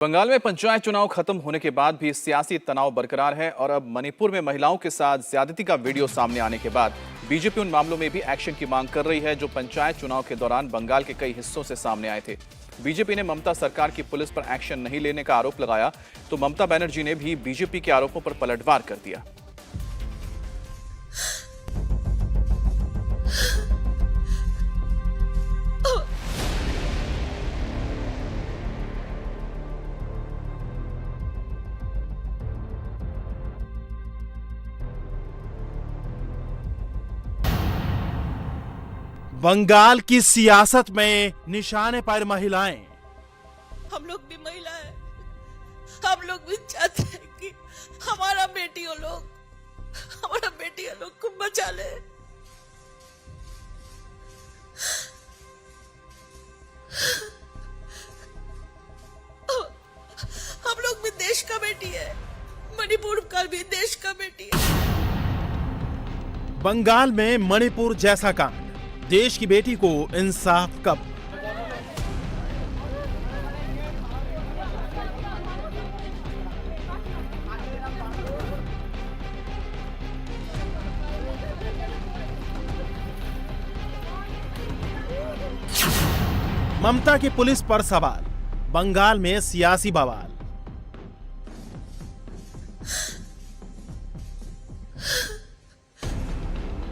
बंगाल में पंचायत चुनाव खत्म होने के बाद भी सियासी तनाव बरकरार है और अब मणिपुर में महिलाओं के साथ ज्यादती का वीडियो सामने आने के बाद बीजेपी उन मामलों में भी एक्शन की मांग कर रही है जो पंचायत चुनाव के दौरान बंगाल के कई हिस्सों से सामने आए थे। बीजेपी ने ममता सरकार की पुलिस पर एक्शन नहीं लेने का आरोप लगाया तो ममता बनर्जी ने भी बीजेपी के आरोपों पर पलटवार कर दिया। बंगाल की सियासत में निशाने पर महिलाएं। हम लोग भी महिला है, हम लोग भी चाहते हैं कि हमारा बेटियों लोग को बचा ले। हम लोग भी देश का बेटी है, मणिपुर का भी देश का बेटी है। बंगाल में मणिपुर जैसा कांड, देश की बेटी को इंसाफ कब? ममता की पुलिस पर सवाल, बंगाल में सियासी बवाल।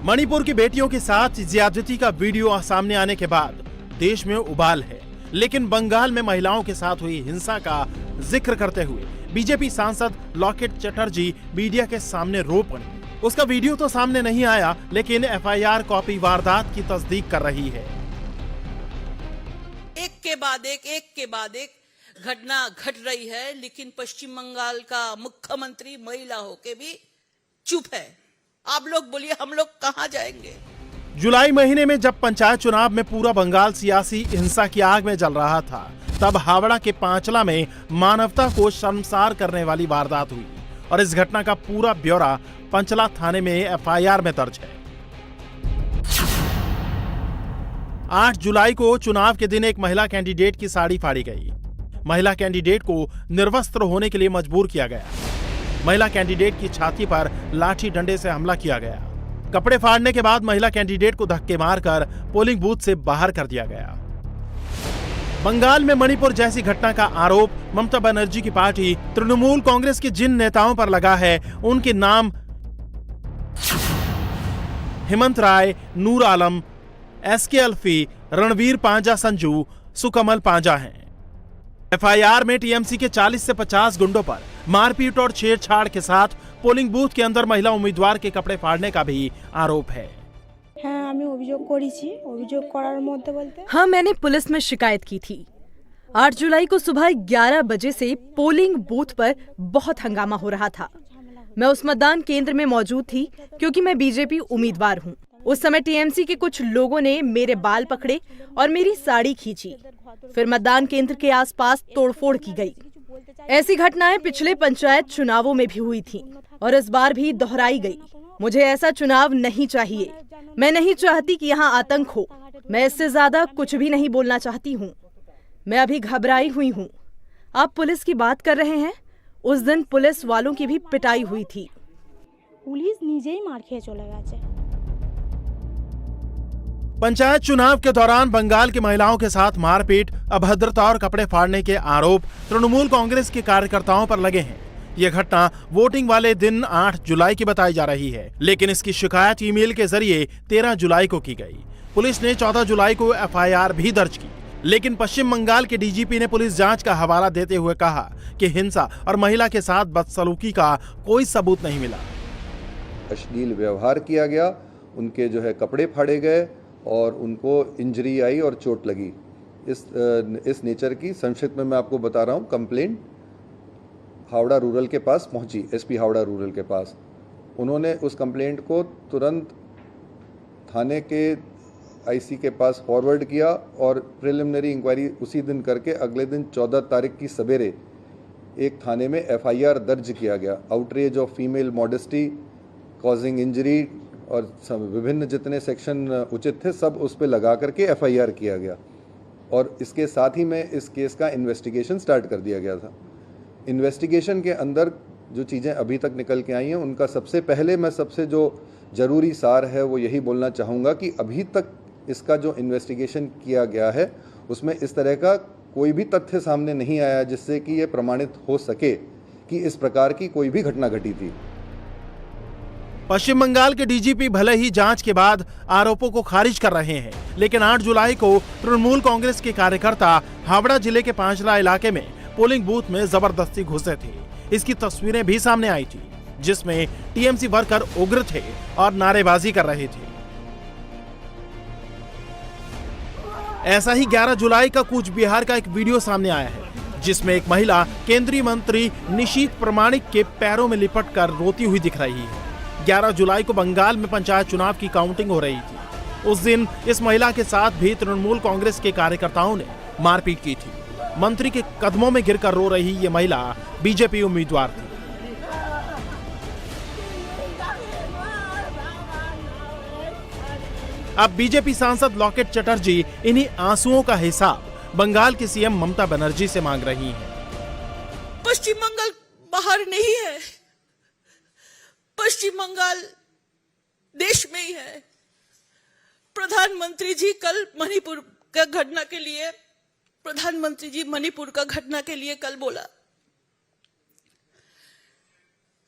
मणिपुर की बेटियों के साथ ज्यादती का वीडियो सामने आने के बाद देश में उबाल है, लेकिन बंगाल में महिलाओं के साथ हुई हिंसा का जिक्र करते हुए बीजेपी सांसद लॉकेट चटर्जी मीडिया के सामने रो पड़े। उसका वीडियो तो सामने नहीं आया, लेकिन एफआईआर कॉपी वारदात की तस्दीक कर रही है। एक के बाद एक घटना घट रही है, लेकिन पश्चिम बंगाल का मुख्यमंत्री महिला होके भी चुप है। आप लोग बोलिए, हम लोग कहां जाएंगे? जुलाई महीने में जब पंचायत चुनाव में पूरा बंगाल सियासी हिंसा की आग में जल रहा था, तब हावड़ा के पांचला में मानवता को शर्मसार करने वाली वारदात हुई और इस घटना का पूरा ब्यौरा पंचला थाने में एफआईआर में दर्ज है। 8 जुलाई को चुनाव के दिन एक महिला कैंडिडेट की साड़ी फाड़ी गई। महिला कैंडिडेट को निर्वस्त्र होने के लिए मजबूर किया गया। महिला कैंडिडेट की छाती पर लाठी डंडे से हमला किया गया। कपड़े फाड़ने के बाद महिला कैंडिडेट को धक्के मारकर पोलिंग बूथ से बाहर कर दिया गया। बंगाल में मणिपुर जैसी घटना का आरोप ममता बनर्जी की पार्टी तृणमूल कांग्रेस के जिन नेताओं पर लगा है, उनके नाम हेमंत राय, नूर आलम, एसके अल्फी, रणवीर पांजा संजू, सुकमल पांजा हैं। एफआईआर में टीएमसी के 40 से 50 गुंडों पर मारपीट और छेड़छाड़ के साथ पोलिंग बूथ के अंदर महिला उम्मीदवार के कपड़े फाड़ने का भी आरोप है। हाँ, मैंने पुलिस में शिकायत की थी। 8 जुलाई को सुबह 11 बजे से पोलिंग बूथ पर बहुत हंगामा हो रहा था। मैं उस मतदान केंद्र में मौजूद थी क्योंकि मैं बीजेपी उम्मीदवार हूँ। उस समय टीएमसी के कुछ लोगों ने मेरे बाल पकड़े और मेरी साड़ी खींची। फिर मतदान केंद्र के आसपास तोड़फोड़ की गई। ऐसी घटनाएं पिछले पंचायत चुनावों में भी हुई थी और इस बार भी दोहराई गई। मुझे ऐसा चुनाव नहीं चाहिए। मैं नहीं चाहती कि यहाँ आतंक हो। मैं इससे ज्यादा कुछ भी नहीं बोलना चाहती हूँ। मैं अभी घबराई हुई हूँ। आप पुलिस की बात कर रहे हैं, उस दिन पुलिस वालों की भी पिटाई हुई थी। पुलिस नीचे ही मार खेয়ে চলে গেছে। पंचायत चुनाव के दौरान बंगाल की महिलाओं के साथ मारपीट, अभद्रता और कपड़े फाड़ने के आरोप तृणमूल कांग्रेस के कार्यकर्ताओं पर लगे हैं। यह घटना वोटिंग वाले दिन 8 जुलाई की बताई जा रही है, लेकिन इसकी शिकायत ईमेल के जरिए 13 जुलाई को की गई। पुलिस ने 14 जुलाई को एफआईआर भी दर्ज की, लेकिन पश्चिम बंगाल के डीजीपी ने पुलिस जांच का हवाला देते हुए कहा कि हिंसा और महिला के साथ बदसलूकी का कोई सबूत नहीं मिला। अश्लील व्यवहार किया गया, उनके जो है कपड़े फाड़े गए और उनको इंजरी आई और चोट लगी। इस नेचर की संक्षिप्त में मैं आपको बता रहा हूँ। कंप्लेंट हावड़ा रूरल के पास पहुँची, एसपी हावड़ा रूरल के पास। उन्होंने उस कंप्लेंट को तुरंत थाने के आईसी के पास फॉरवर्ड किया और प्रिलिमिनरी इंक्वायरी उसी दिन करके अगले दिन 14 तारीख की सवेरे एक थाने में एफआईआर दर्ज किया गया। Outrage of female modesty, causing injury और विभिन्न जितने सेक्शन उचित थे सब उस पर लगा करके एफआईआर किया गया। और इसके साथ ही में इस केस का इन्वेस्टिगेशन स्टार्ट कर दिया गया था। इन्वेस्टिगेशन के अंदर जो चीज़ें अभी तक निकल के आई हैं उनका सबसे पहले मैं सबसे जो ज़रूरी सार है वो यही बोलना चाहूँगा कि अभी तक इसका जो इन्वेस्टिगेशन किया गया है उसमें इस तरह का कोई भी तथ्य सामने नहीं आया जिससे कि ये प्रमाणित हो सके कि इस प्रकार की कोई भी घटना घटी थी। पश्चिम बंगाल के डीजीपी भले ही जांच के बाद आरोपों को खारिज कर रहे हैं, लेकिन 8 जुलाई को तृणमूल कांग्रेस के कार्यकर्ता हावड़ा जिले के पांचला इलाके में पोलिंग बूथ में जबरदस्ती घुसे थे। इसकी तस्वीरें भी सामने आई थी, जिसमें टीएमसी वर्कर उग्र थे और नारेबाजी कर रहे थे। ऐसा ही 11 जुलाई का कूच बिहार का एक वीडियो सामने आया है, जिसमें एक महिला केंद्रीय मंत्री निशीथ प्रामाणिक के पैरों में लिपट कर रोती हुई दिख रही है। 11 जुलाई को बंगाल में पंचायत चुनाव की काउंटिंग हो रही थी। उस दिन इस महिला के साथ भी तृणमूल कांग्रेस के कार्यकर्ताओं ने मारपीट की थी। मंत्री के कदमों में गिरकर रो रही ये महिला बीजेपी उम्मीदवार थी। अब बीजेपी सांसद लॉकेट चटर्जी इन्हीं आंसुओं का हिसाब बंगाल की सीएम ममता बनर्जी से मांग रही हैं। पश्चिम बंगाल बाहर नहीं है, पश्चिम बंगाल देश में ही है। प्रधानमंत्री जी कल मणिपुर का घटना के लिए कल बोला,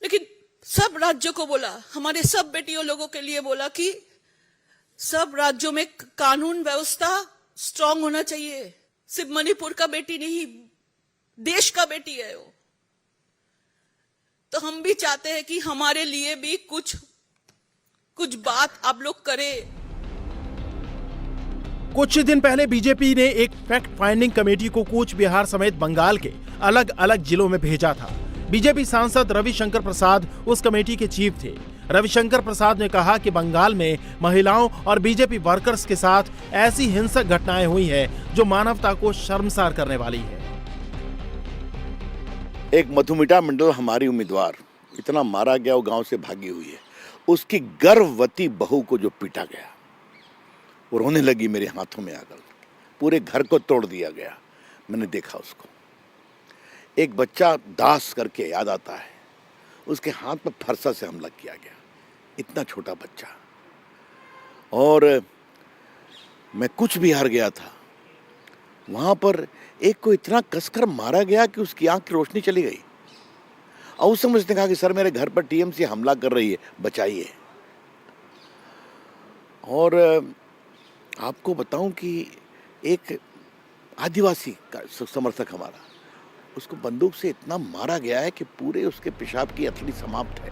लेकिन सब राज्यों को बोला, हमारे सब बेटियों लोगों के लिए बोला कि सब राज्यों में कानून व्यवस्था स्ट्रांग होना चाहिए। सिर्फ मणिपुर का बेटी नहीं, देश का बेटी है वो। तो हम भी चाहते हैं कि हमारे लिए भी कुछ बात आप लोग करें। कुछ दिन पहले बीजेपी ने एक फैक्ट फाइंडिंग कमेटी को कूच बिहार समेत बंगाल के अलग अलग जिलों में भेजा था। बीजेपी सांसद रविशंकर प्रसाद उस कमेटी के चीफ थे। रविशंकर प्रसाद ने कहा कि बंगाल में महिलाओं और बीजेपी वर्कर्स के साथ ऐसी हिंसक घटनाएं हुई हैं जो मानवता को शर्मसार करने वाली है। एक मधुमिता मंडल हमारी उम्मीदवार इतना मारा गया, वो गांव से भागी हुई है। उसकी गर्भवती बहू को जो पीटा गया, वो रोने लगी मेरे हाथों में आकर, पूरे घर को तोड़ दिया गया। मैंने देखा उसको। एक बच्चा दास करके याद आता है, उसके हाथ पर फरसा से हमला किया गया, इतना छोटा बच्चा। और मैं कुछ बिहार गया था, वहां पर एक को इतना कसकर मारा गया कि उसकी आंख की रोशनी चली गई। और उस समय उसने कहा कि सर मेरे घर पर टीएमसी हमला कर रही है, बचाइए। और आपको बताऊं कि एक आदिवासी का समर्थक हमारा, उसको बंदूक से इतना मारा गया है कि पूरे उसके पेशाब की अथड़ी समाप्त है।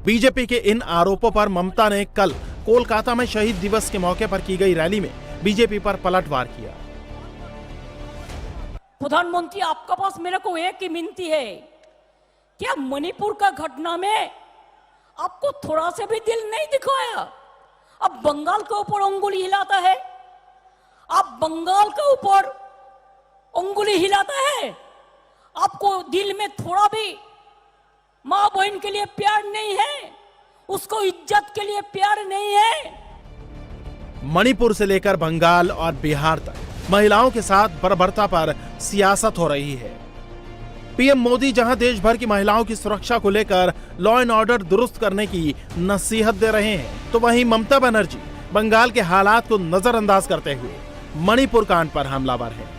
बीजेपी के इन आरोपों पर ममता ने कल कोलकाता में शहीद दिवस के मौके पर की गई रैली में बीजेपी पर पलटवार किया। प्रधानमंत्री, आपके पास मेरे को एक ही विनती है, क्या मणिपुर का घटना में आपको थोड़ा से भी दिल नहीं दिखाया? अब बंगाल के ऊपर उंगली हिलाता है, आप बंगाल के ऊपर उंगली हिलाता है। आपको दिल में थोड़ा भी माँ बहन के लिए प्यार नहीं है, उसको इज्जत के लिए प्यार नहीं है। मणिपुर से लेकर बंगाल और बिहार तक महिलाओं के साथ बर्बरता पर सियासत हो रही है। पीएम मोदी जहां देश भर की महिलाओं की सुरक्षा को लेकर लॉ एंड ऑर्डर दुरुस्त करने की नसीहत दे रहे हैं, तो वहीं ममता बनर्जी बंगाल के हालात को नजरअंदाज करते हुए मणिपुर कांड पर हमलावर है।